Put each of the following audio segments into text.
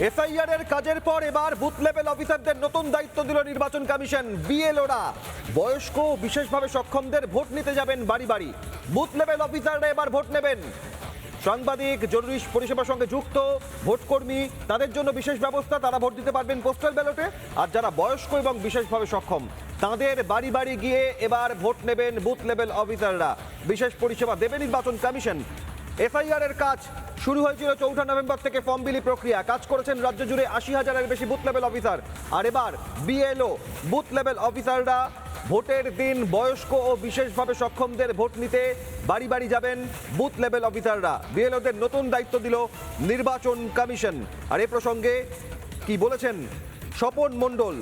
SIR এর কাজের পর এবার বুথ লেভেল অফিসারদের নতুন দায়িত্ব দিল নির্বাচন কমিশন। বিএলওরা বয়স্ক বিশেষভাবে সক্ষমদের ভোট নিতে যাবেন বাড়ি বাড়ি। বুথ লেভেল অফিসাররা এবার ভোট নেবেন। সাংবাদিক, জরুরি পরিষেবার সঙ্গে যুক্ত ভোটকর্মী, তাদের জন্য বিশেষ ব্যবস্থা, তারা ভোট দিতে পারবেন পোস্টাল ব্যালটে। আর যারা বয়স্ক এবং বিশেষভাবে সক্ষম তাদের বাড়ি বাড়ি গিয়ে এবার ভোট নেবেন বুথ লেভেল অফিসাররা। বিশেষ পরিষেবা দেবে নির্বাচন কমিশন। এফআইআর এর কাজ শুরু হয়েছিল 4 নভেম্বর থেকে। ফর্ম বিলি প্রক্রিয়া কাজ করেছেন রাজ্য জুড়ে 80,000-এর বেশি বুথ লেভেল অফিসার। আর এবার বিএলও বুথ লেভেল অফিসাররা ভোটের দিন বয়স্ক ও বিশেষভাবে সক্ষমদের ভোট নিতে বাড়ি বাড়ি যাবেন বুথ লেভেল অফিসাররা। বিএলওদের নতুন দায়িত্ব দিল নির্বাচন কমিশন। আর এ প্রসঙ্গে কি বলেছেন স্বপন মণ্ডল,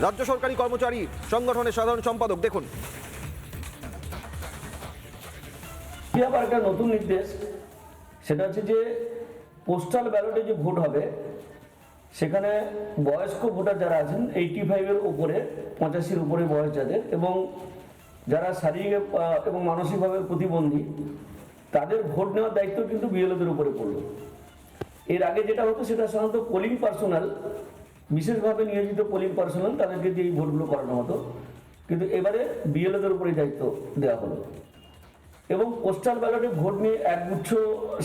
রাজ্য সরকারি কর্মচারী সংগঠনের সাধারণ সম্পাদক, দেখুন। আবার একটা নতুন নির্দেশ, সেটা হচ্ছে যে পোস্টাল ব্যালটে যে ভোট হবে সেখানে বয়স্ক ভোটার যারা আছেন 85-এর উপরে, 85-এর উপরে বয়স যাদের, এবং যারা শারীরিক এবং মানসিকভাবে প্রতিবন্ধী, তাদের ভোট নেওয়ার দায়িত্ব কিন্তু বিএলওদের উপরে পড়লো। এর আগে যেটা হতো সেটা সাধারণত পোলিং পার্সোনাল, বিশেষভাবে নিয়োজিত পোলিং পার্সোনাল, তাদেরকে দিয়ে এই ভোটগুলো করানো হতো, কিন্তু এবারে বিএলওদের উপরে দায়িত্ব দেওয়া হলো। এবং পোস্টাল ব্যালটে ভোট নিয়ে একগুচ্ছ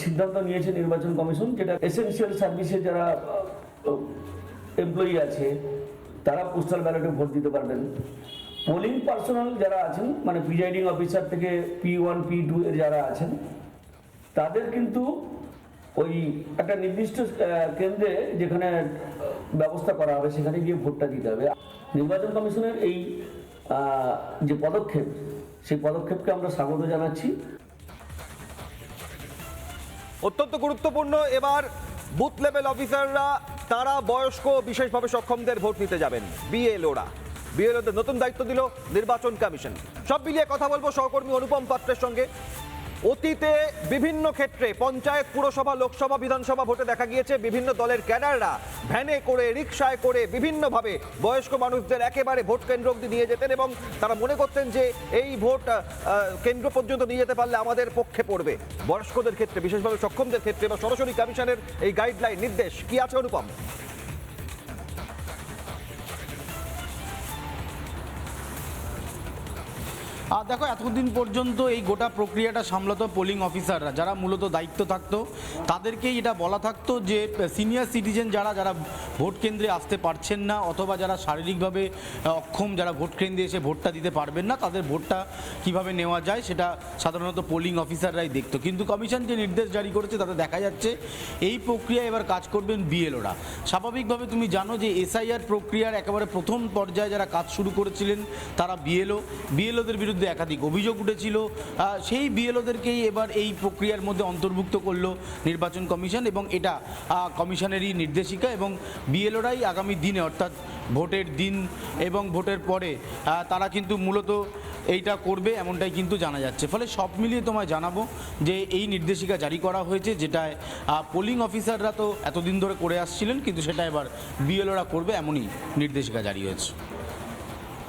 সিদ্ধান্ত নিয়েছে নির্বাচন কমিশন, যেটা এসেনশিয়াল সার্ভিসে যারা এমপ্লয়ি আছে তারা পোস্টাল ব্যালটে ভোট দিতে পারবেন। পোলিং পার্সোনাল যারা আছেন, মানে প্রিজাইডিং অফিসার থেকে P1 P2 এর যারা আছেন, তাদের কিন্তু ওই একটা নির্দিষ্ট কেন্দ্রে যেখানে ব্যবস্থা করা হবে সেখানে গিয়ে ভোটটা দিতে হবে। নির্বাচন কমিশনের এই যে পদক্ষেপ, সেই পদক্ষেপকে আমরা স্বাগত জানাচ্ছি। অত্যন্ত গুরুত্বপূর্ণ, এবার বুথ লেভেল অফিসাররা তারা বয়স্ক বিশেষভাবে সক্ষমদের ভোট নিতে যাবেন। বিএলওদের নতুন দায়িত্ব দিল নির্বাচন কমিশন। সব মিলিয়ে কথা বলবো সহকর্মী অনুপম পাত্রের সঙ্গে। অতীতে বিভিন্ন ক্ষেত্রে পঞ্চায়েত, পুরসভা, লোকসভা, বিধানসভা ভোটে দেখা গিয়েছে বিভিন্ন দলের ক্যাডাররা ভ্যানে করে, রিকশায় করে বিভিন্নভাবে বয়স্ক মানুষদের একেবারে ভোট কেন্দ্র অবধি নিয়ে যেতেন এবং তারা মনে করতেন যে এই ভোট কেন্দ্র পর্যন্ত নিয়ে যেতে পারলে আমাদের পক্ষে পড়বে। বয়স্কদের ক্ষেত্রে, বিশেষভাবে সক্ষমদের ক্ষেত্রে বা সরাসরি কমিশনের এই গাইডলাইন, নির্দেশ কি আছে অনুপম? দেখো, এতদিন পর্যন্ত এই গোটা প্রক্রিয়াটা সামলাতো পোলিং অফিসাররা, যারা মূলত দায়িত্ব থাকতো। তাদেরকেই এটা বলা থাকতো যে সিনিয়র সিটিজেন যারা ভোট কেন্দ্রে আসতে পারছেন না, অথবা যারা শারীরিকভাবে অক্ষম, যারা ভোট কেন্দ্রে এসে ভোটটা দিতে পারবেন না, তাদের ভোটটা কিভাবে নেওয়া যায় সেটা সাধারণত পোলিং অফিসাররাই দেখতো। কিন্তু কমিশন যে নির্দেশ জারি করেছে তাতে দেখা যাচ্ছে এই প্রক্রিয়ায় এবার কাজ করবেন বিএলওরা। স্বাভাবিকভাবে তুমি জানো যে এসআইআর প্রক্রিয়ার একেবারে প্রথম পর্যায়ে যারা কাজ শুরু করেছিলেন তারা বিএলওদের বিরুদ্ধে একাধিক অভিযোগ উঠেছিল। সেই বিএলওদেরকেই এবার এই প্রক্রিয়ার মধ্যে অন্তর্ভুক্ত করলো নির্বাচন কমিশন, এবং এটা কমিশনেরই নির্দেশিকা। এবং বিএলওরাই আগামী দিনে, অর্থাৎ ভোটের দিন এবং ভোটের পরে তারা কিন্তু মূলত এইটা করবে, এমনটাই কিন্তু জানা যাচ্ছে। ফলে সব মিলিয়ে তোমায় জানাবো যে এই নির্দেশিকা জারি করা হয়েছে, যেটায় পোলিং অফিসাররা তো এতদিন ধরে করে আসছিলেন, কিন্তু সেটা এবার বিএলওরা করবে, এমনই নির্দেশিকা জারি হয়েছে।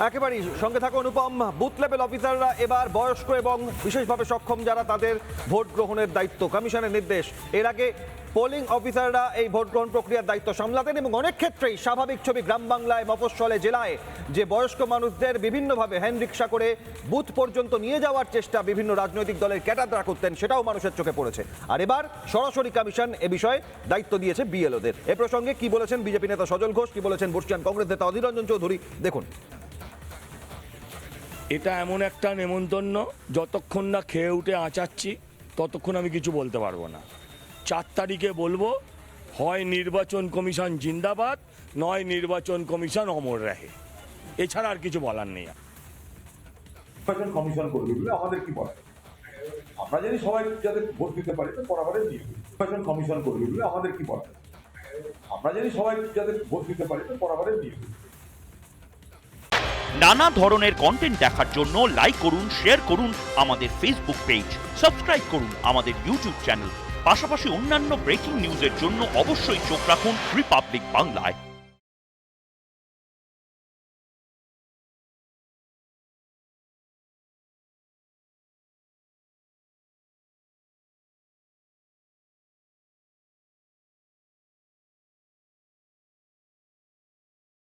একেবারেই সঙ্গে থাকা অনুপম। বুথ লেভেল অফিসাররা এবার বয়স্ক এবং বিশেষভাবে সক্ষম যারা, তাদের ভোট গ্রহণের দায়িত্ব, কমিশনের নির্দেশ। এর আগে পোলিং অফিসাররা এই ভোট গ্রহণ প্রক্রিয়ার দায়িত্ব সামলাতেন এবং অনেক ক্ষেত্রেই স্বাভাবিক ছবি গ্রাম বাংলায়, মফস্বলে, জেলায় যে বয়স্ক মানুষদের বিভিন্নভাবে হ্যান্ড রিক্সা করে বুথ পর্যন্ত নিয়ে যাওয়ার চেষ্টা বিভিন্ন রাজনৈতিক দলের ক্যাডাররা করতেন, সেটাও মানুষের চোখে পড়েছে। আর এবার সরাসরি কমিশন এ বিষয়ে দায়িত্ব দিয়েছে বিএলওদের। এ প্রসঙ্গে কি বলেছেন বিজেপি নেতা সজল ঘোষ, কি বলেছেন বর্ষিয়ান কংগ্রেস নেতা অধীর রঞ্জন চৌধুরী, দেখুন। এটা এমন একটা নেমন্তন্ন, যতক্ষণ না খেয়ে উঠে আঁচাচ্ছি ততক্ষণ আমি কিছু বলতে পারবো না। 4 তারিখে বলবো, হয় নির্বাচন কমিশন জিন্দাবাদ, নয় নির্বাচন কমিশন অমর রাহে। এছাড়া আর কিছু বলার নেই। নির্বাচন কমিশন করবে বলে আমাদের কি বলার? আমরা জানি সবাই যাতে ভোট দিতে পারে তো বরাবরের নিয়ম। নির্বাচন কমিশন করবে বলে আমাদের কি বলার? আমরা জানি সবাই যাতে ভোট দিতে পারে তো বরাবরের নিয়ম। নানা ধরনের কন্টেন্ট দেখার জন্য লাইক করুন, শেয়ার করুন আমাদের ফেসবুক পেজ, সাবস্ক্রাইব করুন আমাদের ইউটিউব চ্যানেল। পাশাপাশি অন্যান্য ব্রেকিং নিউজের জন্য অবশ্যই চোখ রাখুন রিপাবলিক বাংলায়।